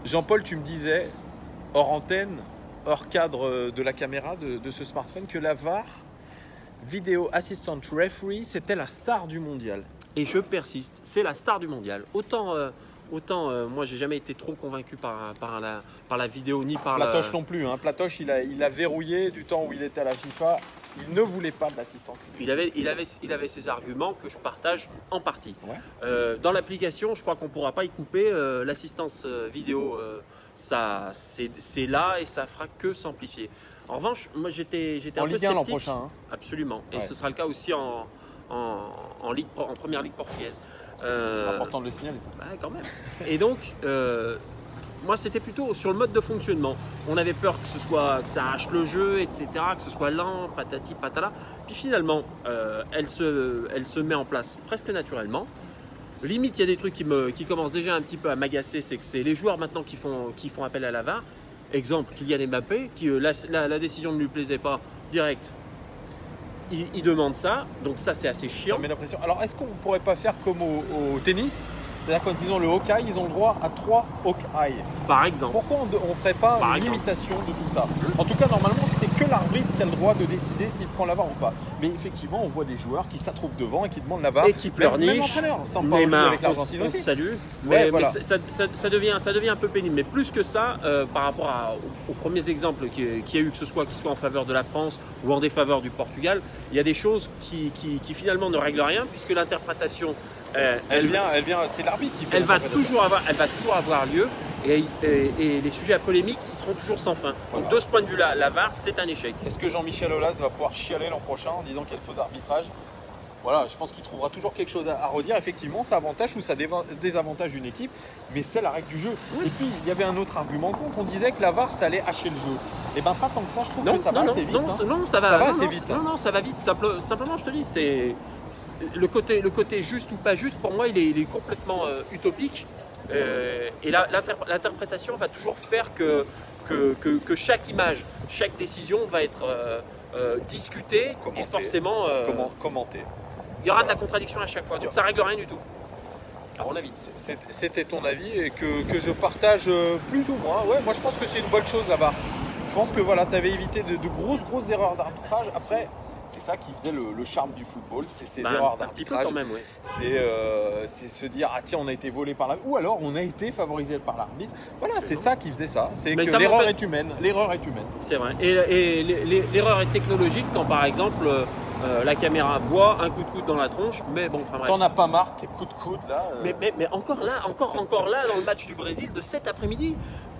Jean-Paul, tu me disais, hors antenne, hors cadre de la caméra de ce smartphone, que la VAR, Video Assistant Referee, c'était la star du mondial. Et je persiste, c'est la star du mondial. Autant moi, j'ai jamais été trop convaincu par la vidéo ni par Platoche non plus. Hein. Platoche, il a verrouillé du temps où il était à la FIFA. Il ne voulait pas de l'assistance. Il avait ses arguments que je partage en partie. Ouais. Dans l'application, je crois qu'on ne pourra pas y couper l'assistance vidéo. C'est là et ça fera que s'amplifier. En revanche, moi j'étais un peu Ligue 1 l'an sceptique. prochain. Hein. Absolument. Et ouais. ce sera le cas aussi en première ligue portugaise. C'est important de le signaler ça. Bah, quand même. Et donc, moi c'était plutôt sur le mode de fonctionnement. On avait peur que ça arrache le jeu, etc., que ce soit lent, patati patala. Puis finalement, elle se met en place presque naturellement. Limite, il y a des trucs qui commencent déjà un petit peu à m'agacer, c'est que c'est les joueurs maintenant qui font appel à la VAR. Exemple, Kylian Mbappé, qui la décision ne lui plaisait pas, direct. Il demande ça, donc ça c'est assez chiant. Ça met la pression. Alors est-ce qu'on ne pourrait pas faire comme au tennis? C'est-à-dire quand ils ont le Hawkeye, ils ont le droit à 3 Hawkeye. Par exemple. Pourquoi on ne ferait pas une limitation de tout ça? En tout cas, normalement, c'est que l'arbitre qui a le droit de décider s'il prend la VAR ou pas. Mais effectivement, on voit des joueurs qui s'attroupent devant et qui demandent la VAR. Et qui pleurnichent. Neymar, avec l'Argentine aussi. Salut. Ouais, mais voilà. ça devient un peu pénible. Mais plus que ça, par rapport aux premiers exemples qu'il y a eu, que ce soit en faveur de la France ou en défaveur du Portugal, il y a des choses qui finalement ne règlent rien, puisque l'interprétation... Elle vient, c'est l'arbitre qui fait. Elle va toujours avoir lieu et les sujets à polémique, ils seront toujours sans fin. Voilà. Donc de ce point de vue-là, la VAR, c'est un échec. Est-ce que Jean-Michel Aulas va pouvoir chialer l'an prochain en disant qu'il y a faute d'arbitrage? Voilà, je pense qu'il trouvera toujours quelque chose à redire. Effectivement, ça avantage ou ça désavantage une équipe, mais c'est la règle du jeu. Oui. Et puis, il y avait un autre argument qu'on disait que la VAR, ça allait hacher le jeu. Et bien, pas tant que ça, je trouve que ça va assez vite. Non, ça va assez vite. Non, ça va vite. Simplement, je te dis, c'est le côté juste ou pas juste, pour moi, il est complètement utopique. Et l'interprétation va toujours faire que chaque image, chaque décision va être discutée et forcément commentée. Il y aura de la contradiction à chaque fois, donc ça règle rien du tout. À mon avis. C'était ton avis et que je partage plus ou moins. Ouais, moi je pense que c'est une bonne chose là-bas. Je pense que voilà, ça avait évité de grosses erreurs d'arbitrage. Après, c'est ça qui faisait le charme du football, c'est ces erreurs d'arbitrage. Quand même, oui. C'est se dire ah tiens on a été volé par l'arbitre ou alors on a été favorisé par l'arbitre. Voilà, c'est ça qui faisait ça. C'est que l'erreur est humaine. L'erreur est humaine. C'est vrai. Et l'erreur est technologique quand par exemple la caméra voit un coup de coude dans la tronche, mais bon, enfin bref. T'en as pas marre tes coups de coude là. Mais encore là dans le match du Brésil de cet après-midi,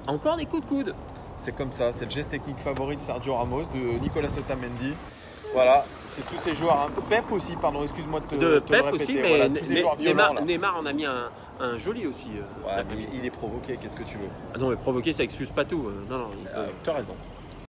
encore des coups de coude. C'est comme ça, c'est le geste technique favori de Sergio Ramos, de Nicolas Otamendi. Voilà, c'est tous ces joueurs. Hein. Pep aussi, pardon, excuse-moi de te le répéter. Aussi, mais voilà, tous ces joueurs violents, Neymar en a mis un joli aussi. Ouais, mais il est provoqué, qu'est-ce que tu veux? Ah non, mais provoquer, ça excuse pas tout. Non, tu as raison.